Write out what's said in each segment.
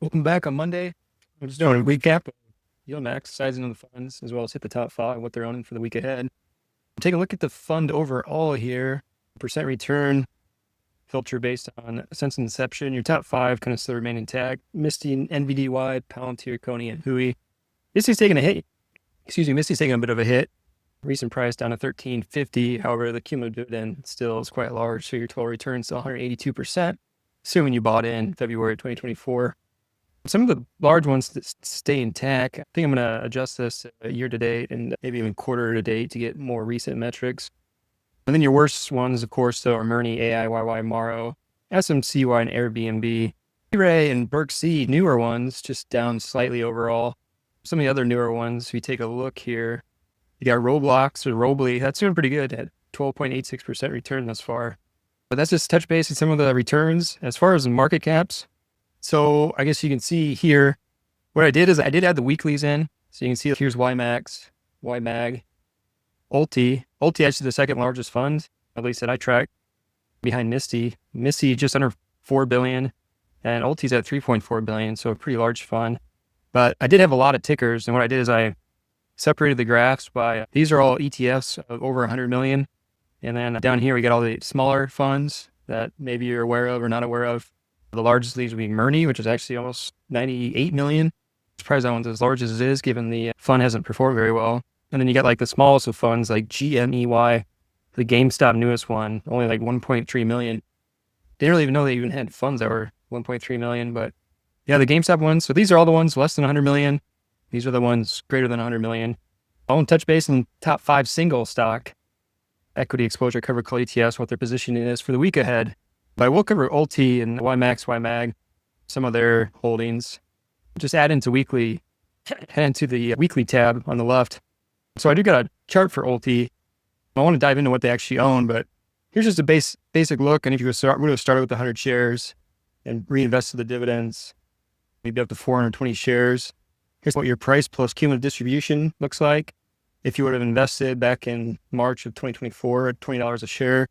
Welcome back on Monday. I'm just doing a recap of YieldMax, sizing of the funds, as well as hit the top five, what they're owning for the week ahead. Take a look at the fund overall here. Percent return filter based on since inception. Your top five kind of still remain intact. Misty, NVDY, Palantir, CONY, and Hooey. Misty's taking a hit. Misty's taking a bit of a hit. Recent price down to $13.50. However, the cumulative dividend still is quite large, so your total return is still 182%, assuming you bought in February 2024. Some of the large ones that stay intact. I think I'm going to adjust this year to date and maybe even quarter to date to get more recent metrics. And then your worst ones, of course, though, are Murni, AI, YY, Morrow, SMCY, and Airbnb. Ray and Berk C, newer ones, just down slightly overall. Some of the other newer ones, if you take a look here, you got Roblox or Robly. That's doing pretty good at 12.86% return thus far. But that's just touch base on some of the returns. As far as the market caps, so I guess you can see here, what I did is I did add the weeklies in. So you can see here's YMAX, YMAG, ULTY. ULTY actually the second largest fund, at least that I track, behind Misty. Misty just under 4 billion and ULTY's at 3.4 billion. So a pretty large fund. But I did have a lot of tickers. And what I did is I separated the graphs by, these are all ETFs of over 100 million. And then down here, we got all the smaller funds that maybe you're aware of or not aware of. The largest of these would be Murni, which is actually almost 98 million. I'm surprised that one's as large as it is, given the fund hasn't performed very well. And then you got like the smallest of funds, like GMEY, the GameStop newest one, only like 1.3 million. Didn't really even know they even had funds that were 1.3 million, but yeah, the GameStop ones. So these are all the ones less than 100 million. These are the ones greater than 100 million. I'll touch base on top 5 single stock equity exposure cover call ETFs, what their positioning is for the week ahead. But I will cover ULTY and YMAX, YMAG, some of their holdings. Just add into weekly, head into the weekly tab on the left. So I do got a chart for ULTY. I want to dive into what they actually own, but here's just a basic look. And if you would have started with 100 shares and reinvested the dividends, maybe up to 420 shares. Here's what your price plus cumulative distribution looks like. If you would have invested back in March of 2024 at $20 a share,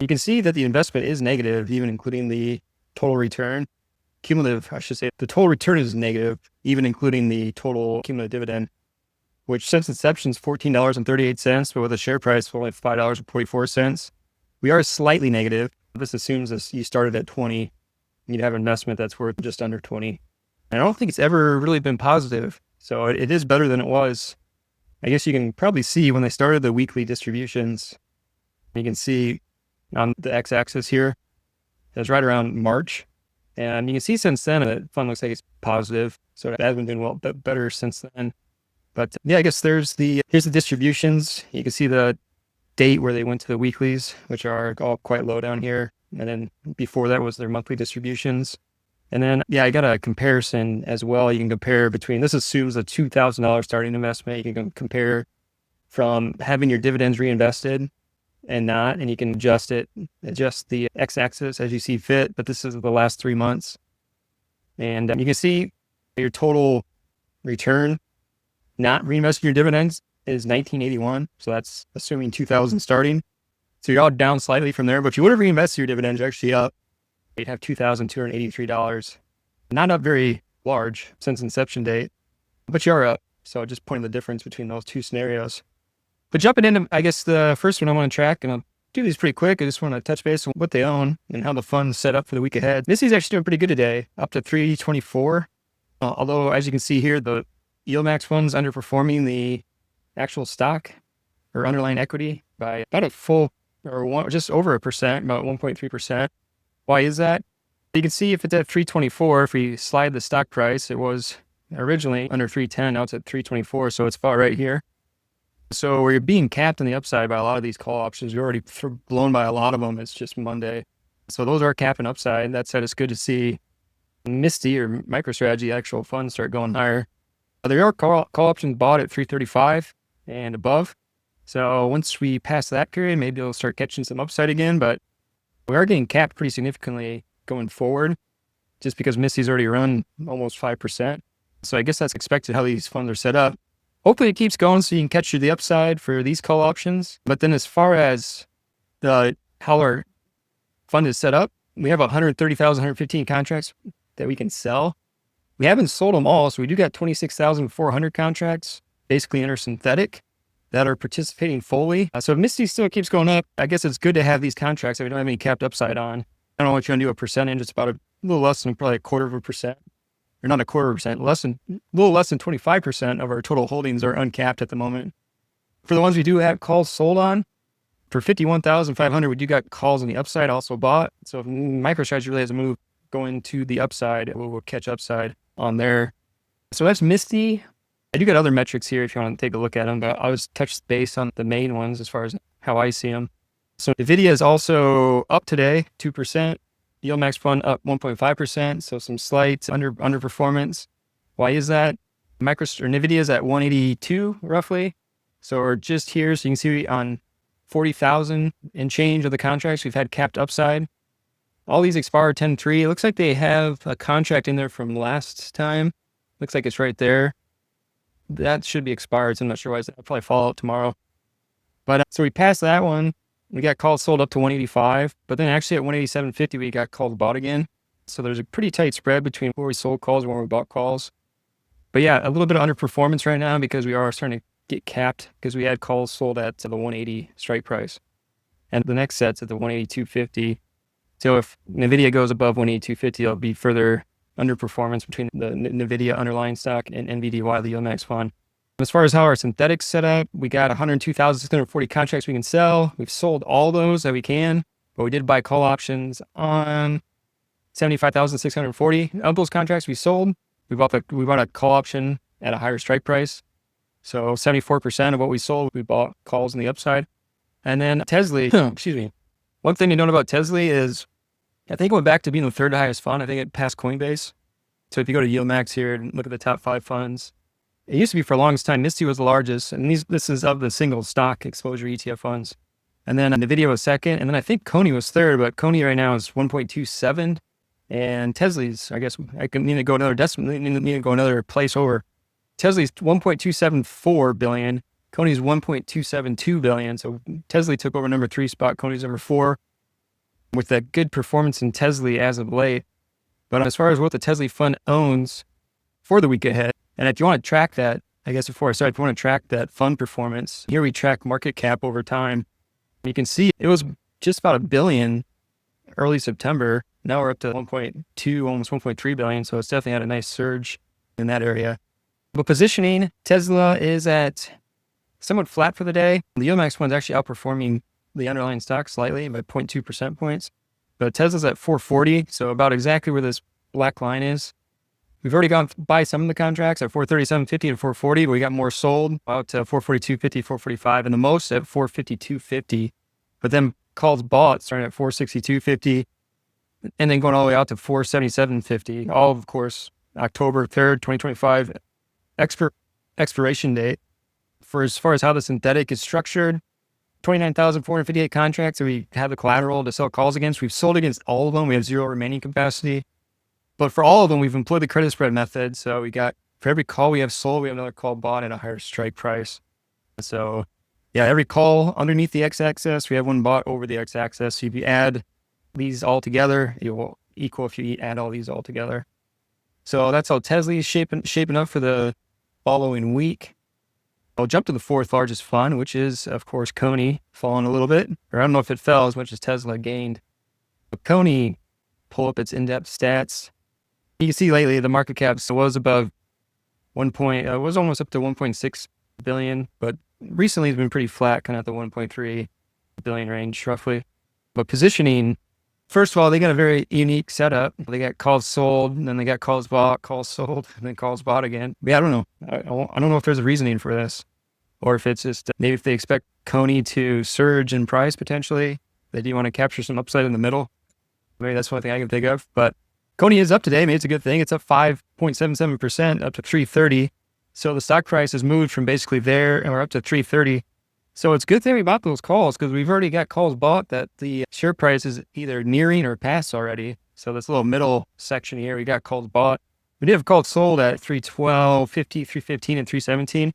you can see that the investment is negative, even including the total return. Cumulative, I should say, the total return is negative, even including the total cumulative dividend, which since inception is $14.38, but with a share price of only $5.44. We are slightly negative. This assumes that you started at 20, you'd have an investment that's worth just under 20. And I don't think it's ever really been positive. So it is better than it was. I guess you can probably see when they started the weekly distributions, you can see on the x-axis here, that's right around March. And you can see since then, the fund looks like it's positive. So it has been doing well, but better since then. But yeah, I guess here's the distributions. You can see the date where they went to the weeklies, which are all quite low down here. And then before that was their monthly distributions. And then, yeah, I got a comparison as well. You can compare between, this assumes a $2,000 starting investment. You can compare from having your dividends reinvested and not, and you can adjust the x-axis as you see fit, but this is the last 3 months. And you can see your total return, not reinvesting your dividends, is 1981. So that's assuming 2000 starting. So you're all down slightly from there, but if you would have reinvested your dividends, you're actually up. You'd have $2,283. Not up very large since inception date, but you are up. So just pointing the difference between those two scenarios. But jumping into, I guess, the first one I want to track, and I'll do these pretty quick. I just want to touch base on what they own and how the fund's set up for the week ahead. Misty's actually doing pretty good today, up to 324. Although, as you can see here, the YieldMax fund's underperforming the actual stock or underlying equity by about a full, or just over 1%, about 1.3%. Why is that? You can see if it's at 324, if we slide the stock price, it was originally under 310, now it's at 324, so it's far right here. So we're being capped on the upside by a lot of these call options. We're already blown by a lot of them. It's just Monday. So those are capping upside. That said, it's good to see Misty or MicroStrategy actual funds start going higher. There are call options bought at 335 and above. So once we pass that period, maybe it'll start catching some upside again, but we are getting capped pretty significantly going forward just because Misty's already run almost 5%. So I guess that's expected how these funds are set up. Hopefully it keeps going so you can catch the upside for these call options. But then as far as how our fund is set up, we have 130,115 contracts that we can sell. We haven't sold them all, so we do got 26,400 contracts, basically under synthetic, that are participating fully. So if Misty still keeps going up, I guess it's good to have these contracts that we don't have any capped upside on. I don't know what you're gonna do a percentage. It's about a little less than probably 1/4%, or not 1/4%, a little less than 25% of our total holdings are uncapped at the moment. For the ones we do have calls sold on, for 51,500, we do got calls on the upside also bought. So if MicroStrategy really has a move going to the upside, we'll catch upside on there. So that's Misty. I do got other metrics here if you want to take a look at them, but I'll just touch base on the main ones as far as how I see them. So Nvidia is also up today, 2%. YieldMax fund up 1.5%. So some slight underperformance. Why is that? Nvidia is at 182 roughly. So we're just here. So you can see on 40,000 and change of the contracts, we've had capped upside. All these expire 10/3. It looks like they have a contract in there from last time. Looks like it's right there. That should be expired, so I'm not sure why. I'll probably follow up tomorrow. But so we passed that one. We got calls sold up to 185, but then actually at 187.50, we got calls bought again. So there's a pretty tight spread between where we sold calls and where we bought calls. But yeah, a little bit of underperformance right now because we are starting to get capped because we had calls sold at the 180 strike price. And the next set's at the 182.50. So if Nvidia goes above 182.50, it'll be further underperformance between the Nvidia underlying stock and NVDY, the YieldMax fund. As far as how our synthetics set up, we got 102,640 contracts we can sell. We've sold all those that we can, but we did buy call options on 75,640 of those contracts we sold. We bought a call option at a higher strike price. So 74% of what we sold, we bought calls on the upside. And then TSLY, excuse me. One thing to note about TSLY is, I think it went back to being the third highest fund. I think it passed Coinbase. So if you go to YieldMax here and look at the top 5 funds, it used to be for the longest time, Misty was the largest. And this is of the single stock exposure ETF funds. And then Nvidia was second. And then I think CONY was third, but CONY right now is 1.27. And TSLY's, I guess I need to go another need to go another place over. TSLY's 1.274 billion. CONY's 1.272 billion. So TSLY took over number 3 spot. CONY's number 4. With that good performance in TSLY as of late. But as far as what the TSLY fund owns for the week ahead, and if you want to track that, I guess before I start, if you want to track that fund performance, here we track market cap over time. You can see it was just about $1 billion early September. Now we're up to 1.2, almost 1.3 billion. So it's definitely had a nice surge in that area. But positioning, TSLY is at somewhat flat for the day. The YieldMax fund's actually outperforming the underlying stock slightly by 0.2 percentage points. But TSLY's at 440, so about exactly where this black line is. We've already gone by some of the contracts at 437.50 and 440, but we got more sold out to 442.50, 445, and the most at 452.50. But then calls bought starting at 462.50, and then going all the way out to 477.50. All of course, October 3rd, 2025 expiration date. For as far as how the synthetic is structured, 29,458 contracts that we have the collateral to sell calls against. We've sold against all of them. We have 0 remaining capacity. But for all of them, we've employed the credit spread method. So we got, for every call we have sold, we have another call bought at a higher strike price. So yeah, every call underneath the x-axis, we have one bought over the x-axis. So if you add these all together, it will equal if you add all these all together. So that's how TSLY is shaping up for the following week. I'll jump to the 4th largest fund, which is, of course, CONY, falling a little bit. Or I don't know if it fell as much as TSLY gained. But CONY, pull up its in-depth stats. You can see lately the market cap was above was almost up to 1.6 billion, but recently it's been pretty flat, kind of at the 1.3 billion range, roughly. But positioning, first of all, they got a very unique setup. They got calls sold, and then they got calls bought, calls sold, and then calls bought again. But yeah, I don't know. I don't know if there's a reasoning for this, or if it's just maybe if they expect CONY to surge in price potentially, they do want to capture some upside in the middle. Maybe that's one thing I can think of. But CONY is up today. Maybe it's a good thing. It's up 5.77% up to 330. So the stock price has moved from basically there, and we're up to 330. So it's a good thing we bought those calls because we've already got calls bought that the share price is either nearing or past already. So this little middle section here, we got calls bought. We did have calls sold at 312.50, 315, and 317,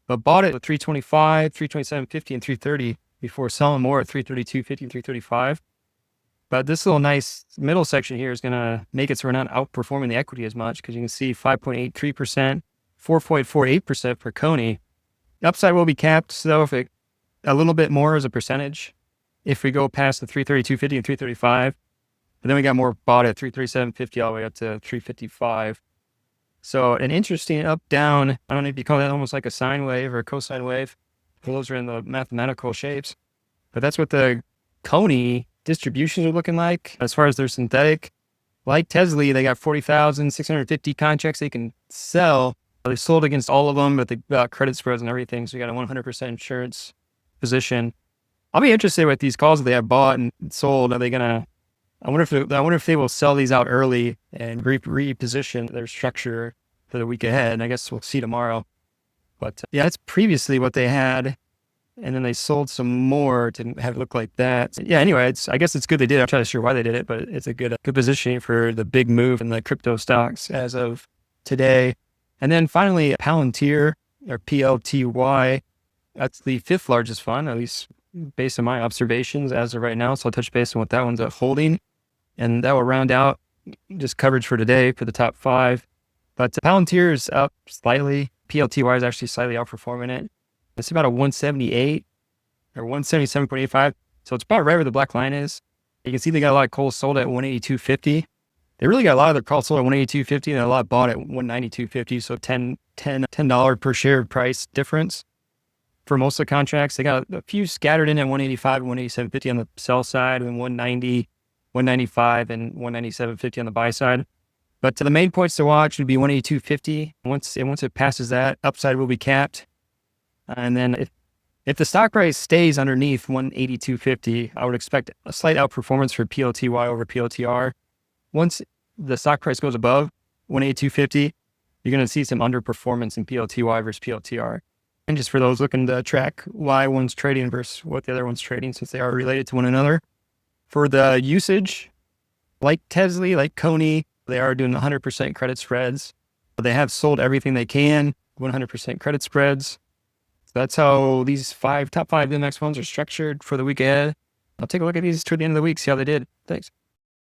but bought it at 325, 327.50, and 330 before selling more at 332.50 and 335. But this little nice middle section here is going to make it so we're not outperforming the equity as much, because you can see 5.83%, 4.48% for CONY. The upside will be capped, so if it a little bit more as a percentage, if we go past the 332.50 and 335, but then we got more bought at 337.50 all the way up to 355. So an interesting up down. I don't know if you call that almost like a sine wave or a cosine wave. Those are in the mathematical shapes, but that's what the CONY distributions are looking like as far as their synthetic. Like TSLY, they got 40,650 contracts they can sell. They sold against all of them, but they got credit spreads and everything. So you got a 100% insurance position. I'll be interested with these calls that they have bought and sold. Are they gonna? I wonder if they will sell these out early and reposition their structure for the week ahead. And I guess we'll see tomorrow. But yeah, that's previously what they had, and then they sold some more to have it look like that. So, yeah. Anyway, I guess it's good they did. I'm not sure why they did it, but it's a good positioning for the big move in the crypto stocks as of today. And then finally, Palantir, or PLTY. That's the 5th largest fund, at least based on my observations as of right now. So I'll touch base on what that one's holding, and that will round out just coverage for today for the top 5. But Palantir is up slightly. PLTY is actually slightly outperforming it. It's about a 178 or 177.85. So it's about right where the black line is. You can see they got a lot of calls sold at 182.50. They really got a lot of their calls sold at 182.50 and a lot bought at 192.50. So $10 per share price difference for most of the contracts. They got a few scattered in at 185 and 187.50 on the sell side, and 190, 195 and 197.50 on the buy side. But the main points to watch would be 182.50. Once it passes that, upside will be capped. And then if the stock price stays underneath 182.50, I would expect a slight outperformance for PLTY over PLTR. Once the stock price goes above 182.50, you're going to see some underperformance in PLTY versus PLTR. And just for those looking to track why one's trading versus what the other one's trading, since they are related to one another. For the usage, like TSLY, like CONY, they are doing 100% credit spreads. They have sold everything they can, 100% credit spreads. So that's how these top 5 YieldMax funds are structured for the week ahead. I'll take a look at these toward the end of the week, see how they did. Thanks.